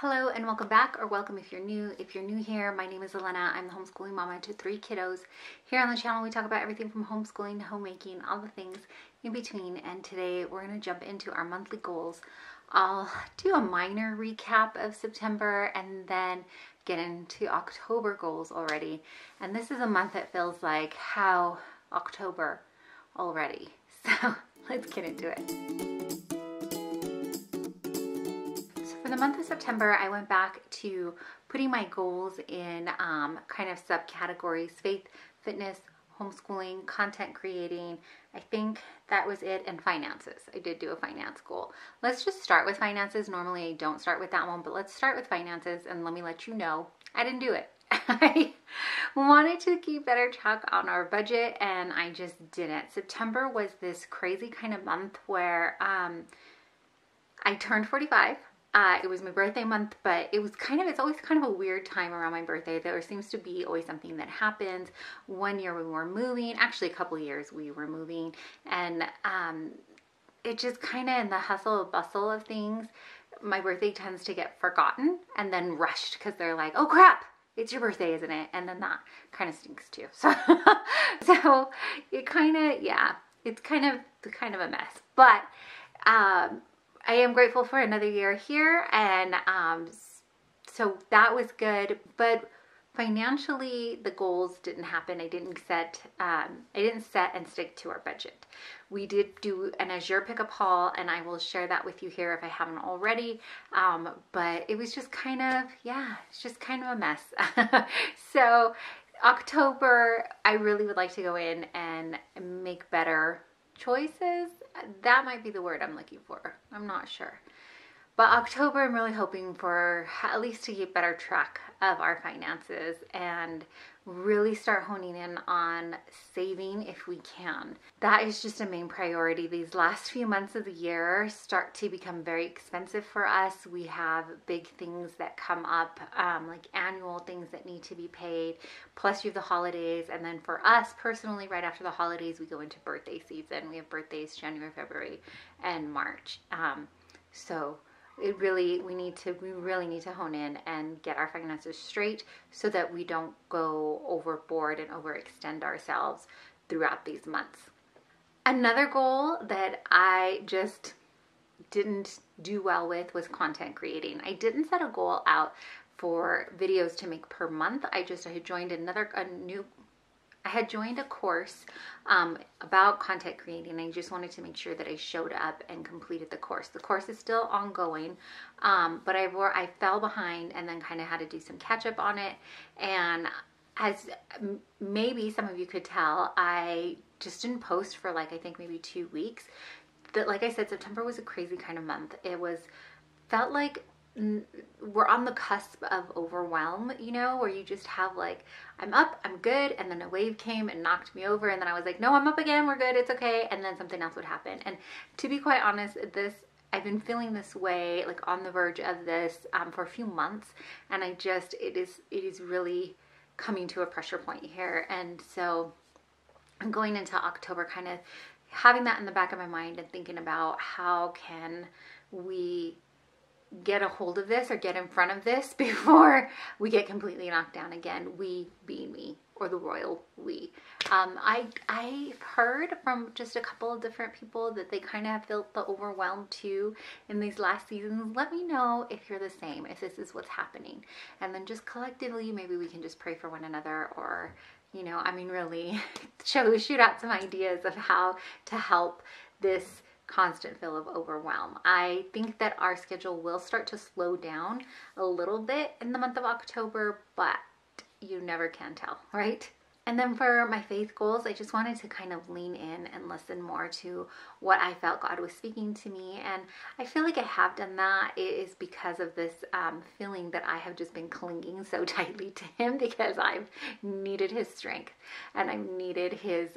Hello and welcome back, or welcome if you're new. If you're new here, my name is Elena. I'm the homeschooling mama to 3 kiddos. Here on the channel, we talk about everything from homeschooling to homemaking, all the things in between. And today we're going to jump into our monthly goals. I'll do a minor recap of September and then get into October goals already. And this is a month that feels like how October already. So let's get into it. For the month of September, I went back to putting my goals in kind of subcategories: faith, fitness, homeschooling, content creating. I think that was it, and finances. I did do a finance goal. Let's just start with finances. Normally I don't start with that one, but let's start with finances, and let me let you know, I didn't do it. I wanted to keep better track on our budget, and I just didn't. September was this crazy kind of month where I turned 45. It was my birthday month, but it's always kind of a weird time around my birthday. There seems to be always something that happens. One year we were moving, actually a couple of years we were moving, and it just kind of, in the hustle and bustle of things, my birthday tends to get forgotten and then rushed because they're like, oh crap, it's your birthday, isn't it? And then that kind of stinks too. So, it kind of, yeah, it's kind of a mess, but I am grateful for another year here, and so that was good. But financially, the goals didn't happen. I didn't set and stick to our budget. We did do an Azure pickup haul, and I will share that with you here if I haven't already. But it was just kind of, yeah, it's just kind of a mess. So October, I really would like to go in and make better choices. That might be the word I'm looking for. I'm not sure. But October, I'm really hoping for at least to keep better track of our finances and really start honing in on saving if we can. That is just a main priority. These last few months of the year start to become very expensive for us. We have big things that come up, like annual things that need to be paid. Plus you have the holidays. And then for us personally, right after the holidays, we go into birthday season. We have birthdays January, February, and March. So we really need to hone in and get our finances straight so that we don't go overboard and overextend ourselves throughout these months. Another goal that I just didn't do well with was content creating. I didn't set a goal out for videos to make per month. I had joined a course about content creating. I just wanted to make sure that I showed up and completed the course. The course is still ongoing, but I fell behind and then kind of had to do some catch up on it. And as maybe some of you could tell, I just didn't post for I think maybe 2 weeks. Like I said, September was a crazy kind of month. Felt like we're on the cusp of overwhelm, where you just have I'm up, I'm good, and then a wave came and knocked me over, and then I was like, no, I'm up again, we're good, it's okay, and then something else would happen. And to be quite honest, I've been feeling this way, on the verge of this for a few months, and it is really coming to a pressure point here. And so I'm going into October kind of having that in the back of my mind and thinking about how can we get a hold of this or get in front of this before we get completely knocked down again. We being me, or the royal we. I've heard from just a couple of different people that they kind of felt the overwhelm too in these last seasons. Let me know if you're the same, if this is what's happening. And then just collectively, maybe we can just pray for one another, or, really shoot out some ideas of how to help this constant feel of overwhelm. I think that our schedule will start to slow down a little bit in the month of October, but you never can tell, right? And then for my faith goals, I just wanted to kind of lean in and listen more to what I felt God was speaking to me. And I feel like I have done that. It is because of this feeling that I have just been clinging so tightly to Him, because I've needed His strength and I've needed His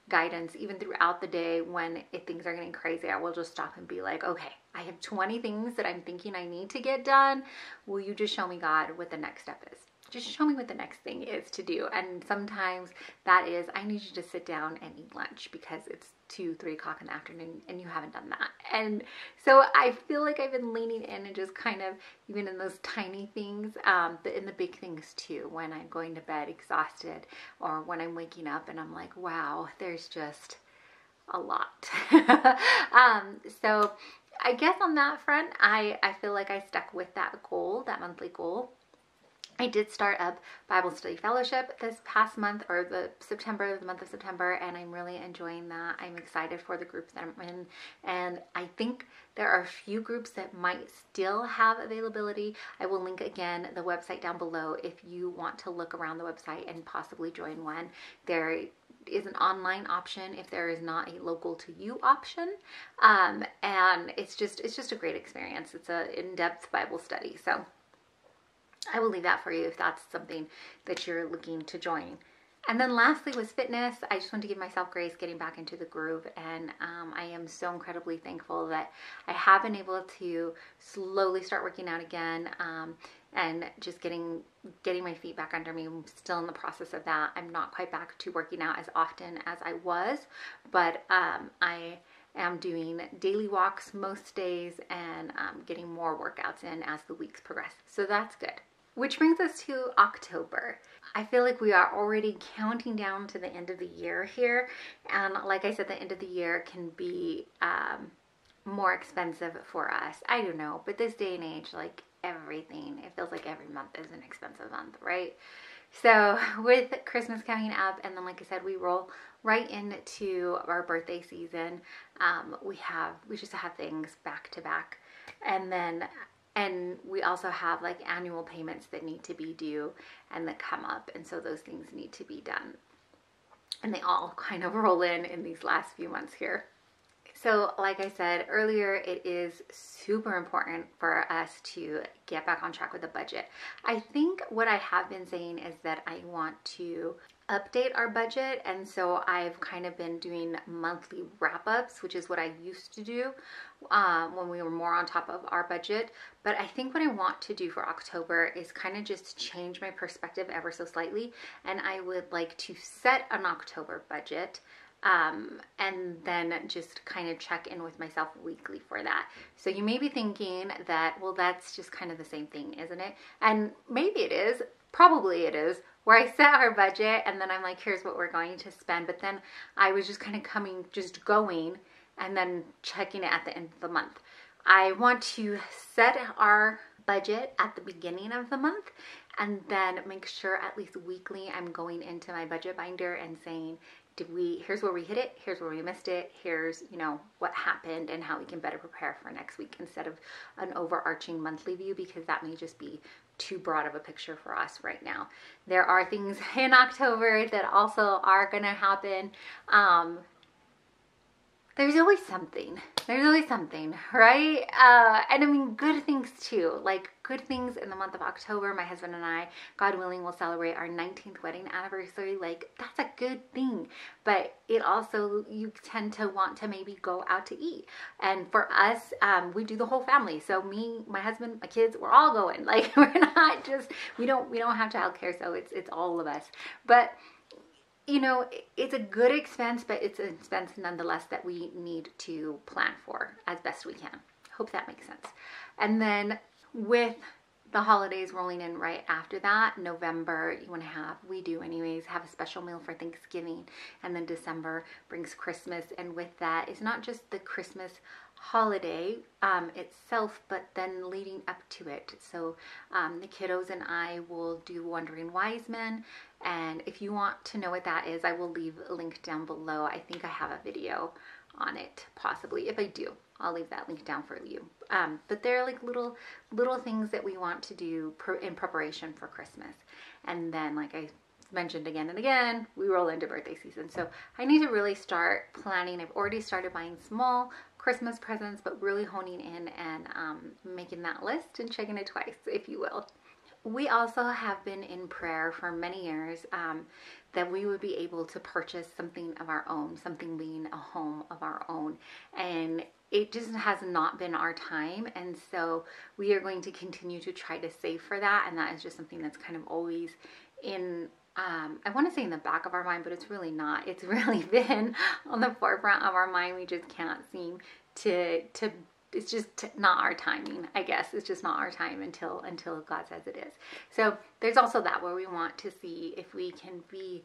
guidance even throughout the day. When things are getting crazy, I will just stop and be like, okay, I have 20 things that I'm thinking I need to get done. Will you just show me, God, what the next step is? Just show me what the next thing is to do. And sometimes that is, I need you to sit down and eat lunch because it's 2, 3 o'clock in the afternoon and you haven't done that. And so I feel like I've been leaning in and just kind of, even in those tiny things, but in the big things too, when I'm going to bed exhausted or when I'm waking up and I'm like, wow, there's just a lot. So I guess on that front, I feel like I stuck with that goal, that monthly goal. I did start up Bible Study Fellowship this past month, or the month of September, and I'm really enjoying that. I'm excited for the groups that I'm in, and I think there are a few groups that might still have availability. I will link again the website down below if you want to look around the website and possibly join one. There is an online option if there is not a local to you option, and it's just a great experience. It's an in-depth Bible study, so I will leave that for you if that's something that you're looking to join. And then lastly was fitness. I just want to give myself grace getting back into the groove, and I am so incredibly thankful that I have been able to slowly start working out again, and just getting my feet back under me. I'm still in the process of that. I'm not quite back to working out as often as I was, but I am doing daily walks most days and getting more workouts in as the weeks progress. So that's good. Which brings us to October. I feel like we are already counting down to the end of the year here. And like I said, the end of the year can be more expensive for us. I don't know, but this day and age, like everything, it feels like every month is an expensive month, right? So with Christmas coming up, and then like I said, we roll right into our birthday season. We just have things back to back. And we also have like annual payments that need to be due and that come up. And so those things need to be done. And they all kind of roll in these last few months here. So like I said earlier, it is super important for us to get back on track with the budget. I think what I have been saying is that I want to update our budget, and so I've kind of been doing monthly wrap-ups, which is what I used to do when we were more on top of our budget. But I think what I want to do for October is kind of just change my perspective ever so slightly, and I would like to set an October budget, and then just kind of check in with myself weekly for that. So you may be thinking that, well, that's just kind of the same thing, isn't it? And maybe it is, probably it is, where I set our budget and then I'm like, here's what we're going to spend. But then I was just kind of going and then checking it at the end of the month. I want to set our budget at the beginning of the month and then make sure at least weekly I'm going into my budget binder and saying, here's where we hit it, here's where we missed it, here's, what happened and how we can better prepare for next week, instead of an overarching monthly view, because that may just be too broad of a picture for us right now. There are things in October that also are going to happen. There's always something. There's always something, right? And I mean, good things too. Like good things in the month of October. My husband and I, God willing, will celebrate our 19th wedding anniversary. Like that's a good thing. But it also, you tend to want to maybe go out to eat. And for us, we do the whole family. So me, my husband, my kids, we're all going. Like we're not just, we don't have childcare, so it's all of us. But it's a good expense, but it's an expense nonetheless that we need to plan for as best we can. Hope that makes sense. And then with the holidays rolling in right after that, November, we do anyways, have a special meal for Thanksgiving. And then December brings Christmas. And with that, it's not just the Christmas holiday itself, but then leading up to it. So the kiddos and I will do Wondering Wisemen. And if you want to know what that is, I will leave a link down below. I think I have a video on it, possibly. If I do, I'll leave that link down for you. But they're like little things that we want to do in preparation for Christmas. And then, like I mentioned again and again, we roll into birthday season. So I need to really start planning. I've already started buying small Christmas presents, but really honing in and making that list and checking it twice, if you will. We also have been in prayer for many years that we would be able to purchase something of our own, something being a home of our own. And it just has not been our time. And so we are going to continue to try to save for that. And that is just something that's kind of always in I want to say in the back of our mind, but it's really not. It's really been on the forefront of our mind. We just can't seem to it's just not our timing, I guess. It's just not our time until God says it is. So there's also that, where we want to see if we can be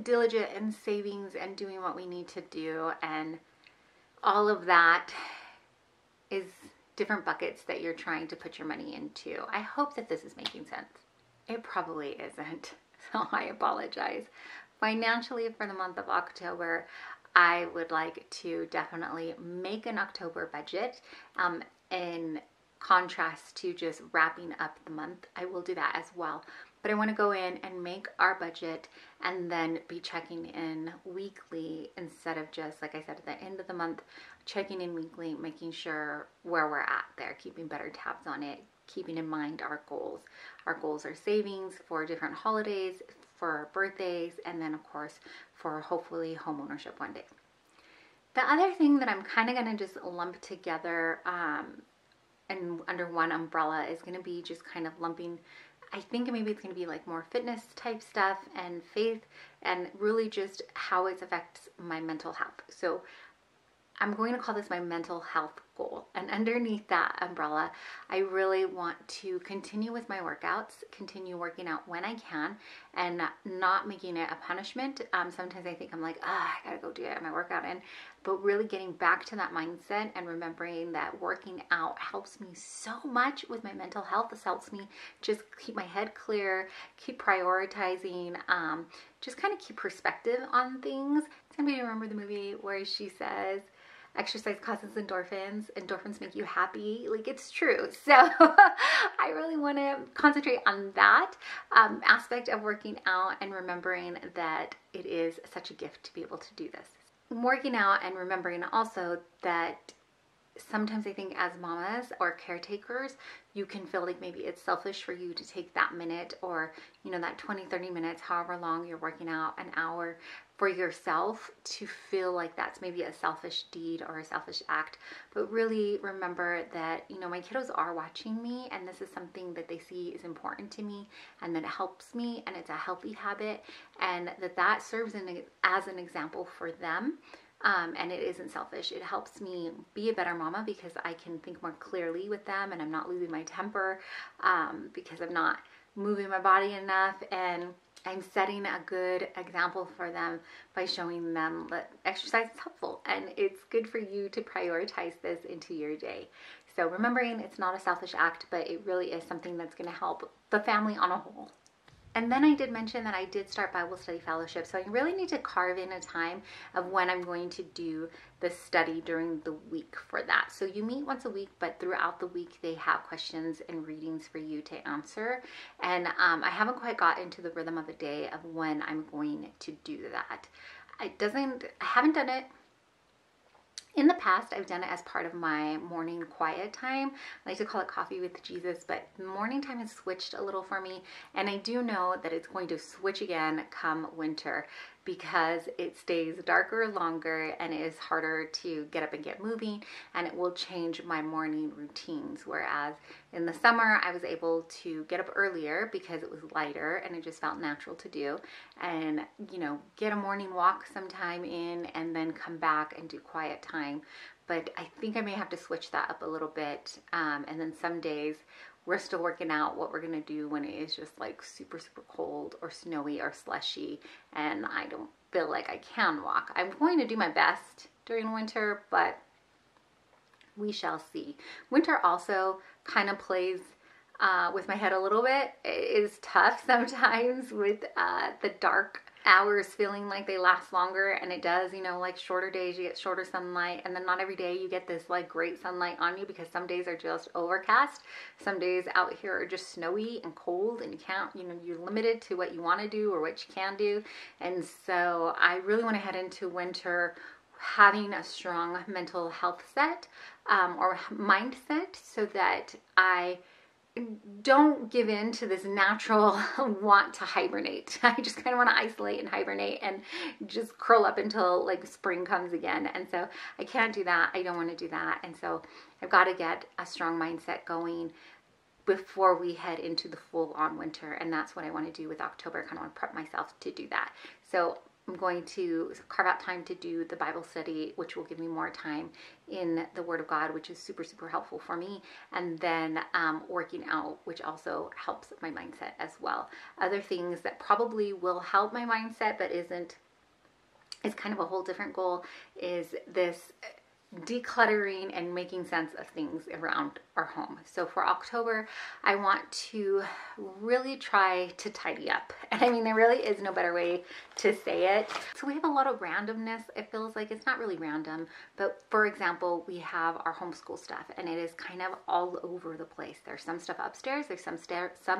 diligent in savings and doing what we need to do, and all of that is different buckets that you're trying to put your money into. I hope that this is making sense. It probably isn't, so I apologize. Financially, for the month of October, I would like to definitely make an October budget. In contrast to just wrapping up the month, I will do that as well. But I want to go in and make our budget and then be checking in weekly, instead of just, like I said, at the end of the month, checking in weekly, making sure where we're at there, keeping better tabs on it, keeping in mind our goals. Our goals are savings for different holidays, for birthdays, and then of course for hopefully home ownership one day. The other thing that I'm kind of going to just lump together and under one umbrella is going to be just kind of lumping, I think maybe it's going to be like more fitness type stuff and faith, and really just how it affects my mental health. So I'm going to call this my mental health goal. And underneath that umbrella, I really want to continue with my workouts, continue working out when I can, and not making it a punishment. Sometimes I think I'm like, I gotta go do my workout in, but really getting back to that mindset and remembering that working out helps me so much with my mental health. This helps me just keep my head clear, keep prioritizing, just kind of keep perspective on things. Somebody remember the movie where she says, exercise causes endorphins. Endorphins make you happy. Like, it's true. So I really want to concentrate on that aspect of working out and remembering that it is such a gift to be able to do this. Working out and remembering also that sometimes I think as mamas or caretakers, you can feel like maybe it's selfish for you to take that minute, or, you know, that 20-30 minutes, however long you're working out, an hour, for yourself, to feel like that's maybe a selfish deed or a selfish act. But really remember that, you know, my kiddos are watching me, and this is something that they see is important to me, and that it helps me, and it's a healthy habit, and that serves as an example for them. And it isn't selfish. It helps me be a better mama because I can think more clearly with them, and I'm not losing my temper because I'm not moving my body enough, and I'm setting a good example for them by showing them that exercise is helpful and it's good for you to prioritize this into your day. So remembering it's not a selfish act, but it really is something that's going to help the family on a whole. And then I did mention that I did start Bible study fellowship, so I really need to carve in a time of when I'm going to do the study during the week for that. So you meet once a week, but throughout the week they have questions and readings for you to answer. And I haven't quite got into the rhythm of the day of when I'm going to do that. I haven't done it. In the past, I've done it as part of my morning quiet time. I like to call it coffee with Jesus, but morning time has switched a little for me. And I do know that it's going to switch again come winter, because it stays darker longer and it is harder to get up and get moving, and it will change my morning routines. Whereas in the summer, I was able to get up earlier because it was lighter and it just felt natural to do, and, you know, get a morning walk sometime in and then come back and do quiet time. But I think I may have to switch that up a little bit. And then some days we're still working out what we're going to do when it is just like super, super cold or snowy or slushy and I don't feel like I can walk. I'm going to do my best during winter, but we shall see. Winter also kind of plays with my head a little bit. It is tough sometimes with the dark hours feeling like they last longer, and it does, you know, like shorter days you get shorter sunlight, and then not every day you get this like great sunlight on you, because some days are just overcast, some days out here are just snowy and cold, and you can't, you know, you're limited to what you want to do or what you can do. And so I really want to head into winter having a strong mental health set or mindset, so that I don't give in to this natural want to hibernate. I just kind of want to isolate and hibernate and just curl up until like spring comes again. And so I can't do that. I don't want to do that. And so I've got to get a strong mindset going before we head into the full-on winter. And that's what I want to do with October. I kind of want to prep myself to do that. So I'm going to carve out time to do the Bible study, which will give me more time in the Word of God, which is super, super helpful for me. And then working out, which also helps my mindset as well. Other things that probably will help my mindset, but is kind of a whole different goal, is this decluttering and making sense of things around our home. So for October, I want to really try to tidy up. And I mean, there really is no better way to say it. So we have a lot of randomness. It feels like it's not really random, but for example, we have our homeschool stuff and it is kind of all over the place. There's some stuff upstairs, there's some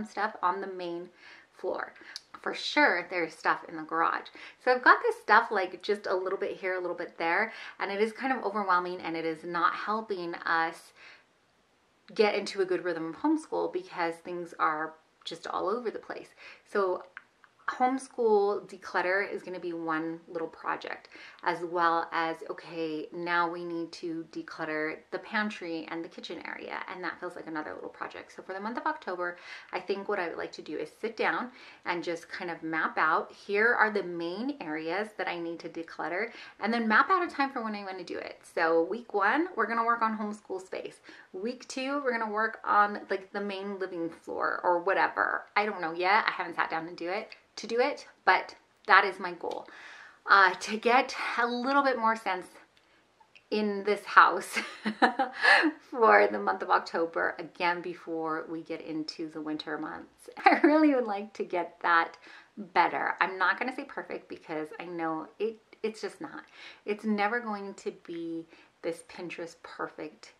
stuff on the main floor. For sure, there's stuff in the garage. So I've got this stuff like just a little bit here, a little bit there, and it is kind of overwhelming and it is not helping us get into a good rhythm of homeschool because things are just all over the place. So homeschool declutter is going to be one little project, as well as, okay, now we need to declutter the pantry and the kitchen area, and that feels like another little project. So for the month of October, I think what I would like to do is sit down and just kind of map out, here are the main areas that I need to declutter, and then map out a time for when I want to do it. So week 1, we're going to work on homeschool space. Week 2, we're going to work on like the main living floor or whatever. I don't know yet. I haven't sat down to do it, but that is my goal, to get a little bit more sense in this house for the month of October, again, before we get into the winter months. I really would like to get that better. I'm not going to say perfect because I know it's just not. It's never going to be this Pinterest perfect,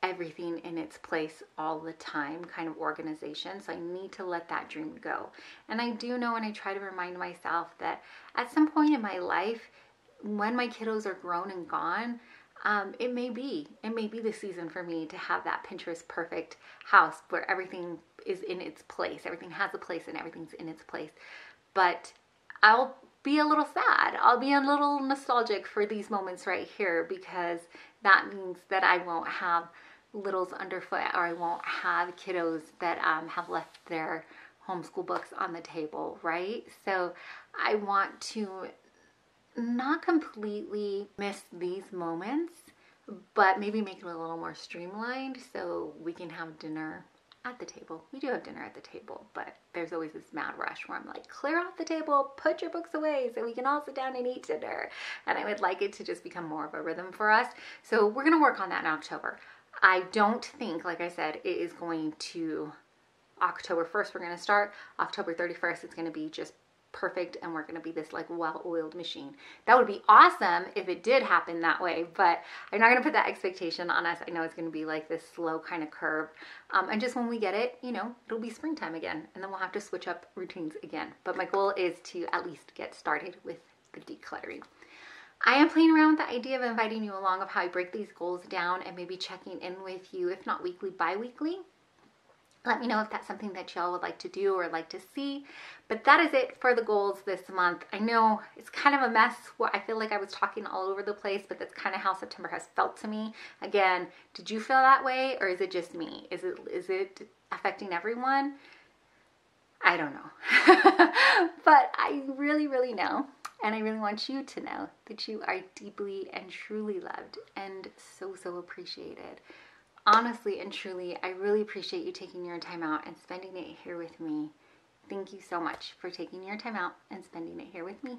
everything in its place all the time kind of organization. So I need to let that dream go. And I do know, and I try to remind myself that at some point in my life, when my kiddos are grown and gone, it may be the season for me to have that Pinterest perfect house where everything is in its place. Everything has a place and everything's in its place. But I'll be a little sad. I'll be a little nostalgic for these moments right here, because that means that I won't have littles underfoot, or I won't have kiddos that have left their homeschool books on the table, right? So I want to not completely miss these moments, but maybe make it a little more streamlined so we can have dinner at the table. We do have dinner at the table, but there's always this mad rush where I'm like, clear off the table, put your books away so we can all sit down and eat dinner. And I would like it to just become more of a rhythm for us. So we're going to work on that in October. I don't think, like I said, it is going to October 1st, we're going to start. October 31st, it's going to be just perfect, and we're going to be this like well-oiled machine. That would be awesome if it did happen that way, but I'm not going to put that expectation on us. I know it's going to be like this slow kind of curve. And just when we get it, you know, it'll be springtime again, and then we'll have to switch up routines again. But my goal is to at least get started with the decluttering. I am playing around with the idea of inviting you along of how I break these goals down and maybe checking in with you, if not weekly, bi-weekly. Let me know if that's something that y'all would like to do or like to see. But that is it for the goals this month. I know it's kind of a mess. I feel like I was talking all over the place, but that's kind of how September has felt to me. Again, did you feel that way, or is it just me? Is it affecting everyone? I don't know. But I really, really know. And I really want you to know that you are deeply and truly loved and so, so appreciated. Honestly and truly, I really appreciate you taking your time out and spending it here with me. Thank you so much for taking your time out and spending it here with me.